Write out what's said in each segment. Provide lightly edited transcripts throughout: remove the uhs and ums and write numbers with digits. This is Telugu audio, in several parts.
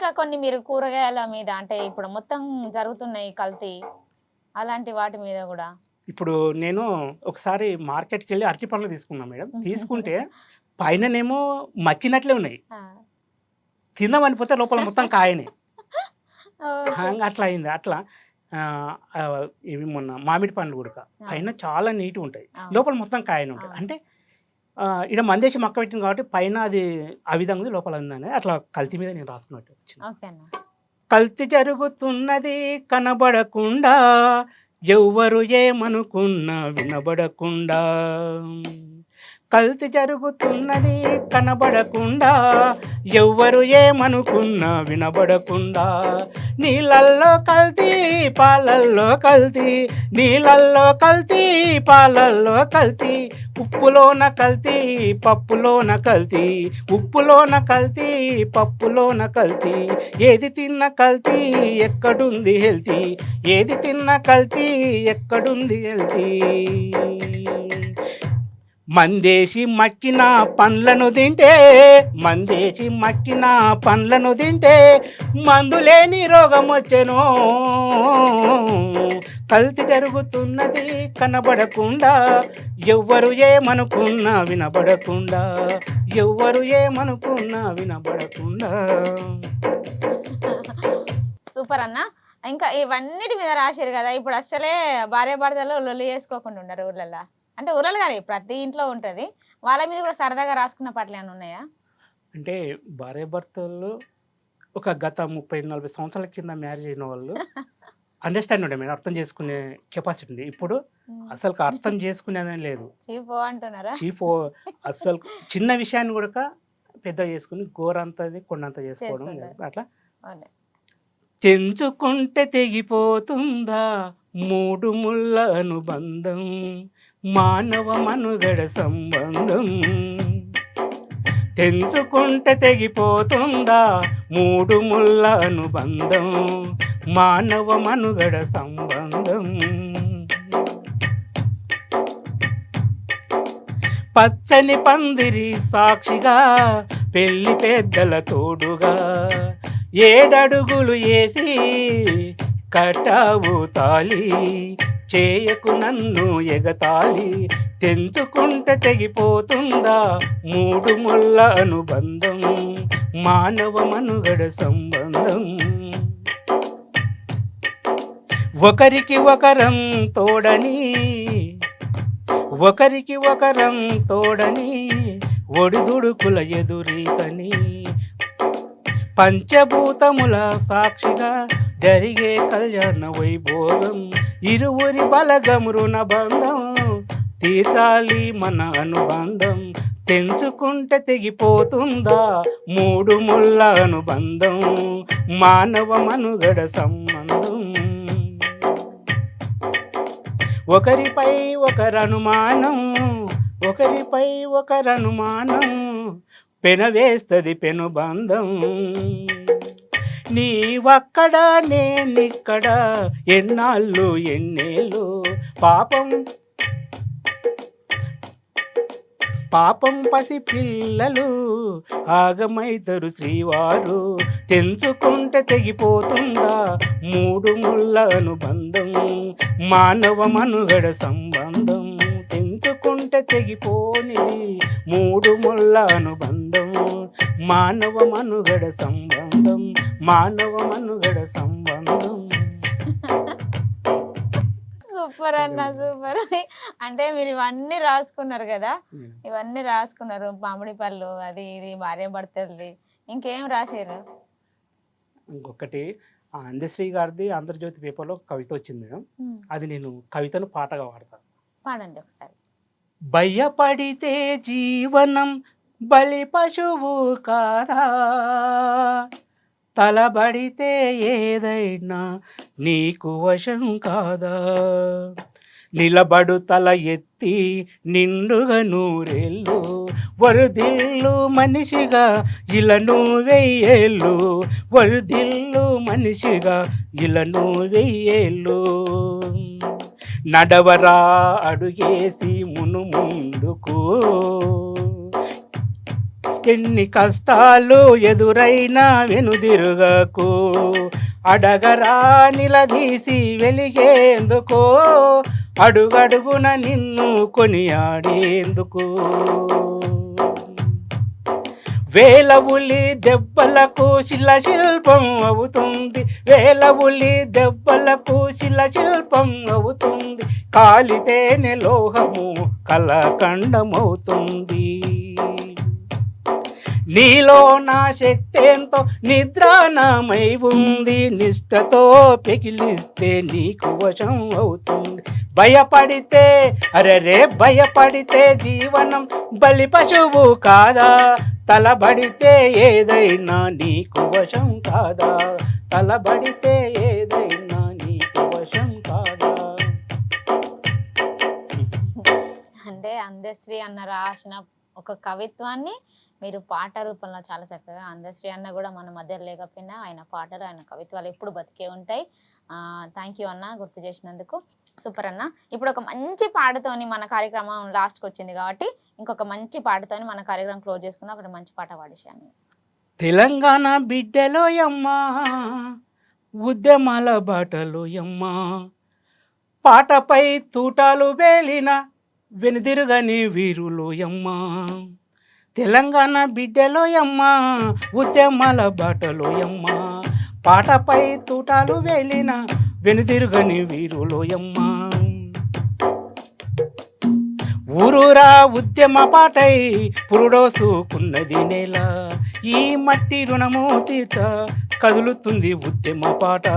ఇంకా కొన్ని మీరు కూరగాయల మీద అంటే ఇప్పుడు మొత్తం జరుగుతున్నాయి కల్తీ. అలాంటి వాటి మీద గూడా? ఇప్పుడు నేను ఒకసారి మార్కెట్‌కెళ్ళి అరటి పండ్లు తీసుకున్నా మేడం. తీసుకుంటే పైననేమో మక్కినట్లే ఉన్నాయి. ఆ! తిందామనిపోతే లోపల మొత్తం కాయనే. ఓకే. అట్లా అయింది. అట్లా ఇవి మొన్న మామిడి పండ్లు గూడక పైన అవును. చాలా నీట్‌గుంటాయి. అవును. లోపల మొత్తం కాయనే ఉంటాయి. అవును. అంటే ఈడ మందేసి మక్క పెట్టింది కాబట్టి పైన అది ఆ విధంగా ఉంది. లోపల ఉందని అట్లా కల్తీ మీద నేను రాసుకున్నట్టు వచ్చింది. ఓకే అన్న. కల్తీ జరుగుతున్నది కనబడకుండా, ఎవ్వరు ఏమనుకున్నా వినబడకుండా. కల్తీ జరుగుతున్నది కనబడకుండా, ఎవ్వరు ఏమనుకున్నా వినబడకుండా. నీళ్ళల్లో కల్తీ, పాలల్లో కల్తీ, నీళ్ళల్లో కల్తీ, పాలల్లో కల్తీ, ఉప్పులోన కల్తీ, పప్పులోన కల్తీ, ఉప్పులోన కల్తీ, పప్పులోన కల్తీ. ఏది తిన్న కల్తీ ఎక్కడుంది హెల్తీ, ఏది తిన్న కల్తీ ఎక్కడుంది హెల్తీ. మందేసి మక్కిన పండ్లను తింటే, మందేసి మక్కిన పండ్లను తింటే మందులేని రోగం వచ్చెనో. కల్తీ జరుగుతున్నది కనబడకుండా, ఎవ్వరు ఏమనుకున్నా వినబడకుండా, ఎవ్వరు ఏమనుకున్నా వినబడకుండా. సూపర్ అన్న. ఇంకా ఇవన్నిటి మీద రాసిర్రు గదా! ఇప్పుడు అస్సలే భార్యాభర్తలు లొల్లి చేసుకోకుండా ఉండరు ఊర్లల్ల. అంటే ఊర్లల్ల గాదు ప్రతి ఇంట్లో ఉంటది. వాళ్ళ మీద కూడా సరదాగా రాసుకున్న పాటలేమన్నా ఉన్నాయా? అంటే భార్యాభర్తలు ఒక గత 30, 40 సంవత్సరాల కింద మ్యారేజ్ అయిన వాళ్ళు అండర్‌స్టాండింగ్ ఉండే మేడం. అర్థం చేసుకునే కెపాసిటీ ఉంది. ఇప్పుడు హ్మ్. అసలుకు అర్థం చేసుకునేదేం లేదు. చీ పో అంటున్నారా? చీఫ్ అస్సలు చిన్న విషయాన్ని గూడక పెద్దగా చేసుకొని గోరంతది కొండంత చేసుకోవడం చేసుకుంటారు. అట్లా. అవును. తెంచుకుంటే తెగిపోతుందా మూడు ముళ్ళ అనుబంధం, మానవ మనుగడ సంబంధం. తెంచుకుంటే తెగిపోతుందా మూడు ముళ్ళ అనుబంధం, మానవ మనుగడ సంబంధం. పచ్చని పందిరి సాక్షిగా పెళ్లి పెద్దల తోడుగా, ఏడడుగులు వేసి కట్టావు తాలి, చేయకు నన్ను ఎగతాళి. తెంచుకుంటే తెగిపోతుందా మూడు ముళ్ళ అనుబంధం, మానవ మనుగడ సంబంధం. ఒకరికి ఒకరం తోడని, ఒకరికి ఒకరం తోడని, ఒడిదుడుకుల ఎదురీతని, పంచభూతముల సాక్షిగా జరిగే కళ్యాణ వైభోగం. ఇరువురి బలగం రుణబంధం, తీర్చాలి మన అనుబంధం. తెంచుకుంటే తెగిపోతుందా మూడు ముళ్ళ అనుబంధం, మానవ మనుగడ సంబంధం. ఒకరిపై ఒకరనుమానం, ఒకరిపై ఒకరనుమానం, పెనవేస్తది పెనుబంధం. నీవక్కడ నేనిక్కడ, ఎన్నాళ్ళు ఎన్నేళ్ళు, పాపం పాపం పసి పిల్లలు ఆగమైతరు శ్రీవారు. తెంచుకుంటే తెగిపోతుందా మూడు ముళ్ళ అనుబంధం, మానవ మనుగడ సంబంధం. తెంచుకుంటే తెగిపోని మూడు ముళ్ళ అనుబంధం, మానవ మనుగడ సంబంధం, మానవ మనుగడ సంబంధం. సూపర్ అన్న సూపర్. అంటే మీరు ఇవన్నీ రాసుకున్నారు గదా! ఇవన్నీ రాసుకున్నారు. మామిడి పళ్ళు అది ఇది భార్యాభర్తలది. ఇంకేం రాసిర్రు? ఇంకొకటి అందశ్రీ గారిది 'ఆంధ్రజ్యోతి' పేపర్‌లో కవిత వచ్చింది మేడం. హ్మ్. అది నేను కవితను పాటగా వాడతా. పాడండి ఒకసారి. భయపడితే జీవనం బలి పశువు కాదా, తలబడితే ఏదైనా నీకు వశం కాదా. నిలబడు తల ఎత్తి నిండుగా నూరేళ్ళు, వరుదిల్లు మనిషిగా ఇలను వెయ్యేళ్ళు, వరుదిల్లు మనిషిగా ఇలను వెయ్యేళ్ళు. నడవరా అడుగేసి మును ముందుకు, ఎన్ని కష్టాలు ఎదురైనా వెనుదిరుగకు, అడగరా నిలదీసి వెలిగేందుకు, అడుగడుగున నిన్ను కొనియాడేందుకు. వేల ఉలి దెబ్బలకు శిల్పం అవుతుంది, వేల ఉలి దెబ్బలకు శిల్పం అవుతుంది, కాలితేనే లోహము కలకండమవుతుంది. నీలో నా శక్తి ఎంతో నిద్రాణమై ఉంది, నిష్టతో పెకిలిస్తే నీకు వశం అవుతుంది. భయపడితే అరెరే భయపడితే జీవనం బలి పశువు కాదా, తలబడితే ఏదైనా నీకు వశం కాదా, తలబడితే ఏదైనా నీకు వశం కాదా. అంటే అందశ్రీ అన్న రాసిన ఒక కవిత్వాన్ని మీరు పాట రూపంలో చాలా చక్కగా, అందశ్రీ అన్న కూడా మన మధ్య లేకపోయినా ఆయన పాటలు ఆయన కవిత్వాలు ఎప్పుడు బతికే ఉంటాయి. థ్యాంక్ యూ అన్న, గుర్తు చేసినందుకు. సూపర్ అన్న. ఇప్పుడు ఒక మంచి పాటతోని మన కార్యక్రమం లాస్ట్కి వచ్చింది కాబట్టి ఇంకొక మంచి పాటతోని మన కార్యక్రమం క్లోజ్ చేసుకుందాం. ఒకటి మంచి పాట పాడేసాను. తెలంగాణ బిడ్డలో యమ్మా, ఉద్యమాల బాటలు యమ్మా, పాటపై తూటాలు వేలిన వెనుదిరుగని వీరులు యమ్మా. తెలంగాణ బిడ్డలో యమ్మా, ఉద్యమాల బాటలు యమ్మా, పాటపై తూటాలు వేలిన వెనుదిరుగని వీరులు యమ్మా. ఊరూరా ఉద్యమ పాటై పురుడోసుకున్నది నేల, ఈ మట్టి రుణము తీర్చ కదులుతుంది ఉద్యమ పాట.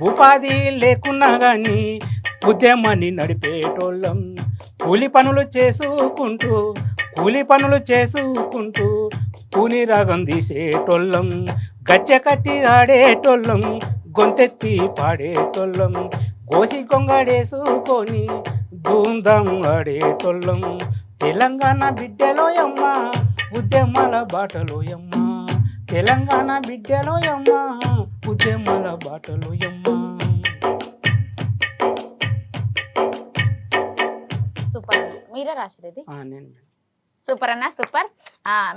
ఉపాధి లేకున్నా కానీ ఉద్యమాన్ని నడిపేటోళ్ళం, కూలి పనులు చేసుకుంటూ కూని రాగం తీసేటోళ్ళం, గచ్చ కట్టి ఆడేటోళ్ళం, గొంతెత్తి పాడేటోళ్ళం, గోసి గొంగడేసుకొని ధూమ్ధాం ఆడేటోళ్ళం. తెలంగాణ బిడ్డలో యమ్మ, ఉద్యమాల బాటలో యమ్మ, తెలంగాణ బిడ్డలో యమ్మ, ఉద్యమాల బాటలో యమ్మ. సూపర్ అన్న, మీరే రాసిరేది? నేను. సూపర్ అన్న, సూపర్.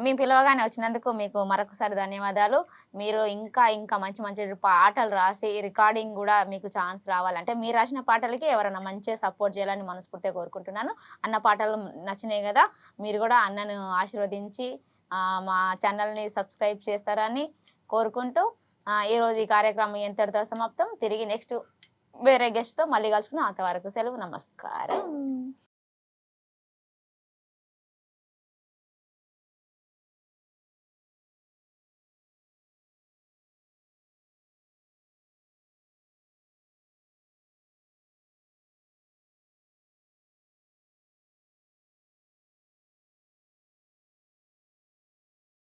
మేము పిలవగానే వచ్చినందుకు మీకు మరొకసారి ధన్యవాదాలు. మీరు ఇంకా ఇంకా మంచి మంచి పాటలు రాసి రికార్డింగ్ కూడా మీకు ఛాన్స్ రావాలంటే మీరు రాసిన పాటలకి ఎవరైనా మంచిగా సపోర్ట్ చేయాలని మనస్ఫూర్తిగా కోరుకుంటున్నాను. అన్న పాటలు నచ్చినాయి కదా, మీరు కూడా అన్నను ఆశీర్వదించి మా ఛానల్ని సబ్స్క్రైబ్ చేస్తారని కోరుకుంటూ ఈరోజు ఈ కార్యక్రమం ఎంతటితో సమాప్తం. తిరిగి నెక్స్ట్ వేరే గెస్ట్తో మళ్ళీ కలుసుకుందాం. అంతవరకు సెలవు, నమస్కారం.